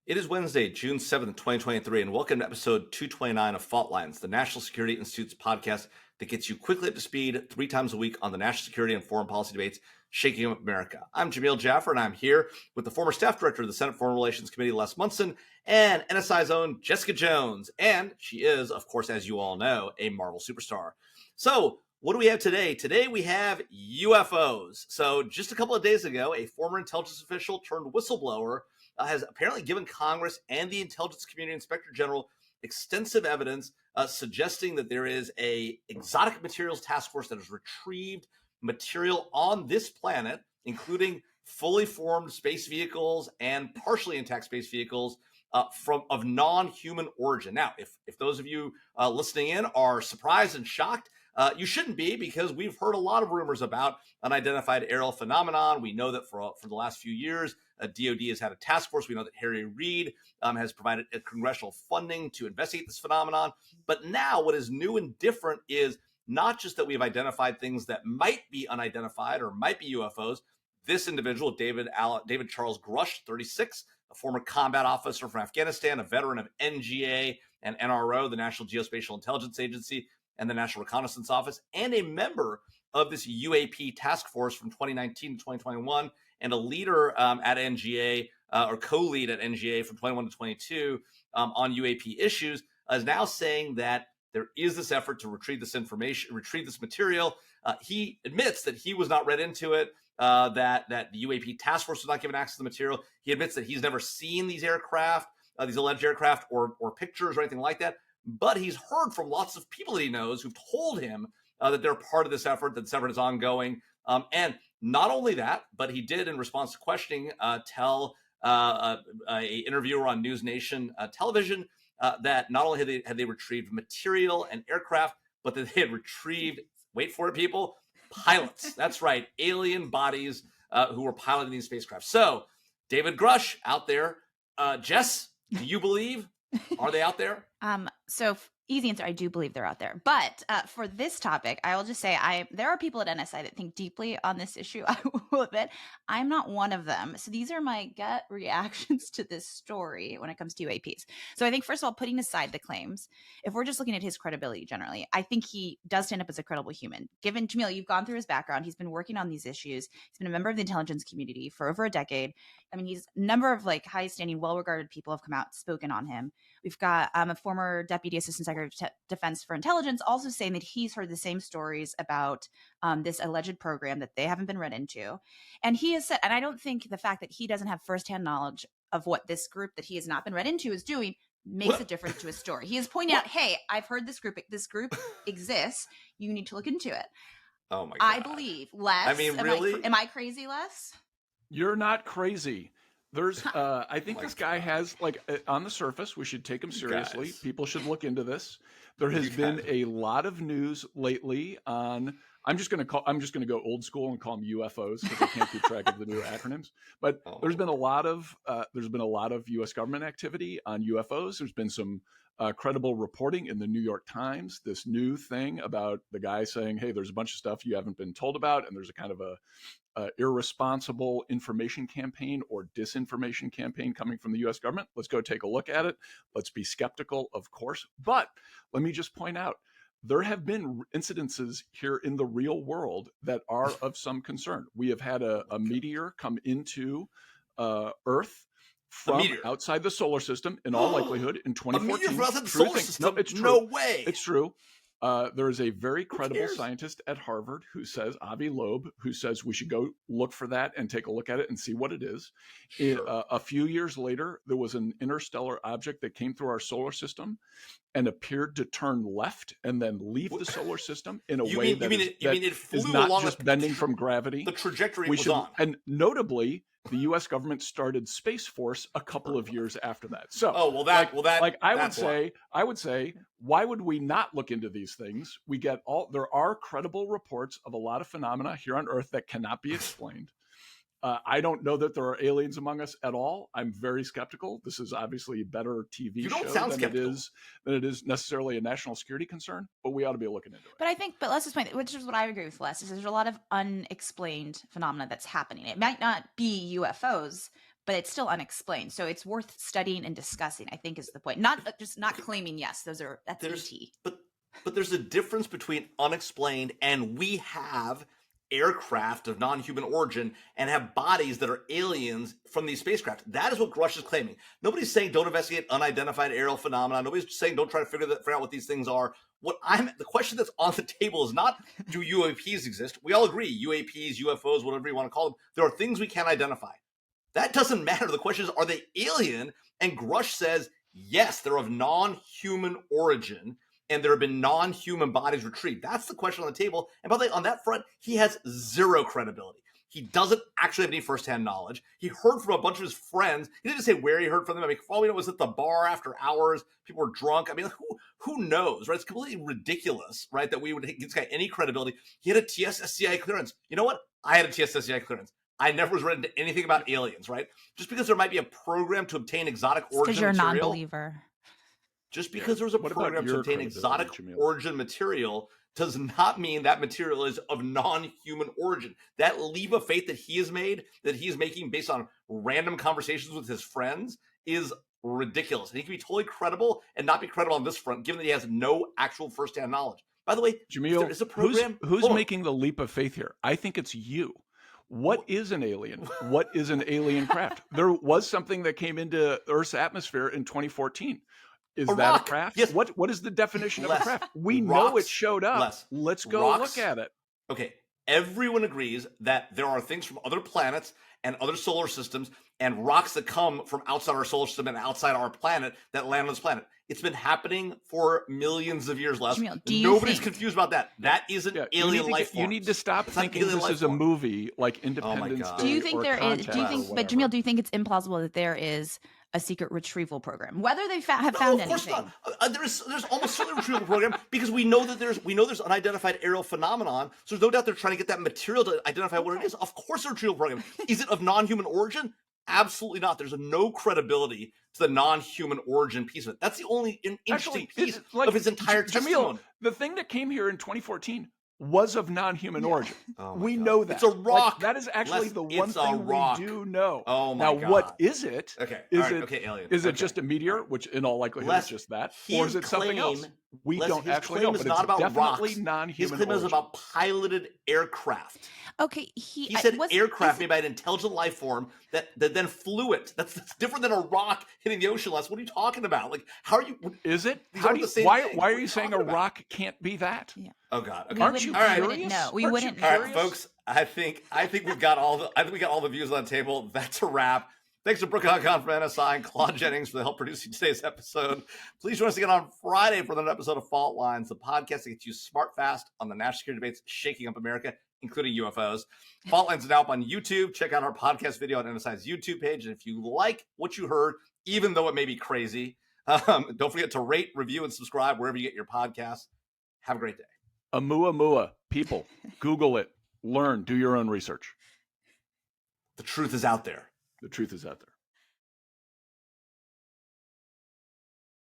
It is Wednesday, June 7th, 2023, and welcome to episode 229 of Fault Lines, the National Security Institute's podcast that gets you quickly up to speed 3 times a week on the national security and foreign policy debates shaking up America. I'm Jamil Jaffer, and I'm here with the former staff director of the Senate Foreign Relations Committee, Les Munson, and NSI's own Jessica Jones. And she is, of course, as you all know, a Marvel superstar. So, what do we have today? Today we have UFOs. So, just a couple of days ago, a former intelligence official turned whistleblower has apparently given Congress and the intelligence community inspector general extensive evidence suggesting that there is a exotic materials task force that has retrieved material on this planet, including fully formed space vehicles and partially intact space vehicles of non-human origin. Now, if those of you listening in are surprised and shocked, you shouldn't be, because we've heard a lot of rumors about unidentified aerial phenomenon. We know that for the last few years, DOD has had a task force. We know that Harry Reid has provided congressional funding to investigate this phenomenon. But now what is new and different is not just that we have identified things that might be unidentified or might be UFOs. This individual, David Charles Grusch, 36, a former combat officer from Afghanistan, a veteran of NGA and NRO, the National Geospatial-Intelligence Agency, and the National Reconnaissance Office, and a member of this UAP task force from 2019 to 2021, and a leader at NGA, or co-lead at NGA from 21 to 22 on UAP issues, is now saying that there is this effort to retrieve this material. He admits that he was not read into it, that the UAP task force was not given access to the material. He admits that he's never seen these aircraft, these alleged aircraft, or pictures or anything like that. But he's heard from lots of people that he knows who've told him that they're part of this effort, that this effort is ongoing. And not only that, but he did, in response to questioning, tell an interviewer on News Nation television that not only had they retrieved material and aircraft, but that they had retrieved, wait for it, people, pilots. That's right, alien bodies who were piloting these spacecraft. So, David Grusch out there. Jess, do you believe? Are they out there? Easy answer, I do believe they're out there. But for this topic, I will just say there are people at NSI that think deeply on this issue. I will admit, I'm not one of them. So these are my gut reactions to this story when it comes to UAPs. So I think, first of all, putting aside the claims, if we're just looking at his credibility generally, I think he does stand up as a credible human. Given, Jamil, you've gone through his background. He's been working on these issues. He's been a member of the intelligence community for over a decade. I mean, he's a number of high-standing, well-regarded people have come out and spoken on him. We've got a former Deputy Assistant Secretary of Defense for Intelligence also saying that he's heard the same stories about this alleged program that they haven't been read into. And he has said, and I don't think the fact that he doesn't have firsthand knowledge of what this group that he has not been read into is doing makes a difference to his story. He is pointing out, hey, I've heard this group exists. You need to look into it. Oh my God. I believe, Les. I mean, really? Am I crazy, Les? You're not crazy. There's, I think this guy has, on the surface, we should take him seriously. People should look into this. There has been a lot of news lately on, I'm just going to go old school and call them UFOs because I can't keep track of the new acronyms. But there's been a lot of U.S. government activity on UFOs. There's been some credible reporting in the New York Times. This new thing about the guy saying, "Hey, there's a bunch of stuff you haven't been told about," and there's a kind of a irresponsible information campaign or disinformation campaign coming from the U.S. government. Let's go take a look at it. Let's be skeptical, of course. But let me just point out, there have been incidences here in the real world that are of some concern. We have had a meteor come into Earth from outside the solar system, in all likelihood, in 2014. A meteor from outside the solar system? No, it's true. No way. It's true. There is a very credible scientist at Harvard who says, Avi Loeb, who says we should go look for that and take a look at it and see what it is. Sure. A few years later, there was an interstellar object that came through our solar system and appeared to turn left and then leave the solar system in a way that is not just bending from gravity. The trajectory was on. And notably, the U.S. government started Space Force a couple of years after that. So, I would say, why would we not look into these things? There are credible reports of a lot of phenomena here on Earth that cannot be explained. I don't know that there are aliens among us at all. I'm very skeptical. This is obviously a better TV show than it is necessarily a national security concern, but we ought to be looking into it. But let's explain, which is what I agree with Les, is there's a lot of unexplained phenomena that's happening. It might not be UFOs, but it's still unexplained. So it's worth studying and discussing, I think, is the point. Not claiming, yes, that's ET. But there's a difference between unexplained and we have aircraft of non-human origin and have bodies that are aliens from these spacecraft. That is what Grusch is claiming. Nobody's saying don't investigate unidentified aerial phenomena. Nobody's saying don't try to figure out what these things are. The question that's on the table is not do UAPs exist? We all agree UAPs, UFOs, whatever you want to call them. There are things we can't identify. That doesn't matter. The question is, are they alien? And Grusch says, yes, they're of non-human origin, and there have been non-human bodies retrieved. That's the question on the table. And by the way, on that front, he has zero credibility. He doesn't actually have any firsthand knowledge. He heard from a bunch of his friends. He didn't say where he heard from them. I mean, all we know was at the bar after hours. People were drunk. I mean, who knows, right? It's completely ridiculous, right, that we would give this guy any credibility. He had a TSSCI clearance. You know what? I had a TSSCI clearance. I never was read into anything about aliens, right? Just because there might be a program to obtain exotic origin because you're material. a non-believer. Just because there was a program to obtain exotic origin material does not mean that material is of non-human origin. That leap of faith that he has made, that he is making based on random conversations with his friends, is ridiculous. And he can be totally credible and not be credible on this front, given that he has no actual firsthand knowledge. By the way, Jamil, there is a program. Who's making the leap of faith here? I think it's you. What is an alien? What is an alien craft? There was something that came into Earth's atmosphere in 2014. Is that a craft? Yes. What is the definition of a craft? We know it showed up. Let's go look at it. Okay. Everyone agrees that there are things from other planets and other solar systems and rocks that come from outside our solar system and outside our planet that land on this planet. It's been happening for millions of years, Les. Nobody's confused about that. That isn't alien life form. You need to stop thinking this is a movie like Independence Day. Do you think there is? Do you think? But Jamil, do you think it's implausible that there is a secret retrieval program? Whether they have found anything? Of course not. There's almost certainly a retrieval program because we know there's unidentified aerial phenomenon. So there's no doubt they're trying to get that material to identify what it is. Of course, a retrieval program. Is it of non-human origin? Absolutely not. There's no credibility to the non-human origin piece of it. That's the only interesting piece of his entire testimony. Jamil, the thing that came here in 2014 was of non-human origin. We know that. It's a rock. That is actually the one thing we do know. Oh my God. Now, what is it? Okay. Alien. Is it just a meteor, which in all likelihood is just that? Or is it something else? We don't actually know, but it's definitely non-human His claim is about piloted aircraft. Okay, he said aircraft made by an intelligent life form that then flew it. That's different than a rock hitting the ocean. Les, what are you talking about? Like, how are you? Is it? Why are you saying a rock can't be that? Yeah. Oh God. Okay. Aren't you curious? No, we wouldn't. All right, folks. I think we got all the views on the table. That's a wrap. Thanks to Brooke Hahn from NSI and Claude Jennings for the help producing today's episode. Please join us again on Friday for another episode of Fault Lines, the podcast that gets you smart fast on the national security debates shaking up America, including UFOs. Fault Lines is now up on YouTube. Check out our podcast video on NSI's YouTube page. And if you like what you heard, even though it may be crazy, don't forget to rate, review, and subscribe wherever you get your podcasts. Have a great day. Amua. People, Google it. Learn. Do your own research. The truth is out there. The truth is out there.